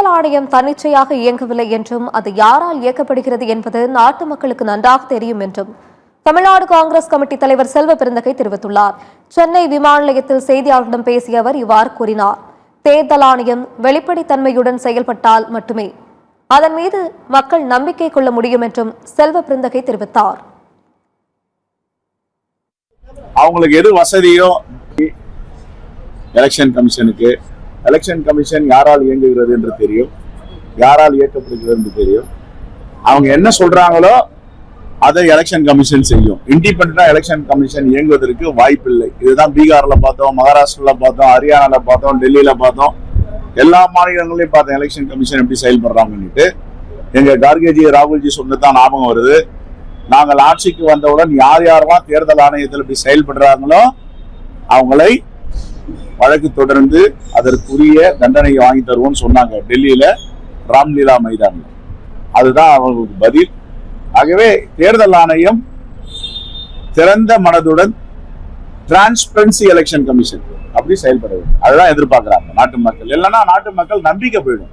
தேர்தல் ஆணையம் தன்னிச்சையாக இயங்கவில்லை என்றும் அது யாரால் இயக்கப்படுகிறது என்பது நாட்டு மக்களுக்கு நன்றாக தெரியும் என்றும் தமிழ்நாடு காங்கிரஸ் கமிட்டி தலைவர் செல்வ பெருந்தகை தெரிவித்துள்ளார். சென்னை விமான நிலையத்தில் செய்தியாளர்களிடம் பேசிய அவர் இவ்வாறு கூறினார். தேர்தல் ஆணையம் வெளிப்படைத்தன்மையுடன் செயல்பட்டால் மட்டுமே அதன் மீது மக்கள் நம்பிக்கை கொள்ள முடியும் என்றும் செல்வ பெருந்தகை தெரிவித்தார். அவங்களுக்கு எது வசதியோ எலெக்ஷன் கமிஷனுக்கு எலெக்ஷன் கமிஷன் யாரால் இயங்குகிறது என்று தெரியும், யாரால் இயக்கப்படுகிறது என்று தெரியும். அவங்க என்ன சொல்றாங்களோ அதை எலெக்ஷன் கமிஷன் செய்யும். இண்டிபெண்டா எலெக்ஷன் கமிஷன் இயங்குவதற்கு வாய்ப்பில்லை. இதுதான் பீகார்ல பார்த்தோம், மகாராஷ்டிரால பார்த்தோம், ஹரியானால பார்த்தோம், டெல்லியில பார்த்தோம், எல்லா மாநிலங்களையும் பார்த்தோம் எலெக்ஷன் கமிஷன் எப்படி செயல்படுறாங்கன்னு. எங்க கார்கேஜி ராகுல்ஜி சொன்னதான் ஞாபகம் வருது. நாங்கள் ஆட்சிக்கு வந்தவுடன் யார் யாரெல்லாம் தேர்தல் ஆணையத்தில் இப்படி செயல்படுறாங்களோ அவங்களை வழக்கு தொடர்ந்து அதற்குரிய தண்டனையை வாங்கி தருவோம்னு சொன்னாங்க டெல்லியில ராம்லீலா மைதானில். அதுதான் அவங்களுக்கு பதில். ஆகவே தேர்தல் ஆணையம் திறந்த மனதுடன் டிரான்ஸ்பரன்சி எலெக்ஷன் கமிஷன் அப்படி செயல்பட வேண்டும். அதுதான் எதிர்பார்க்கிறாங்க நாட்டு மக்கள். இல்லைன்னா நாட்டு மக்கள் நம்பிக்கை போயிடும்.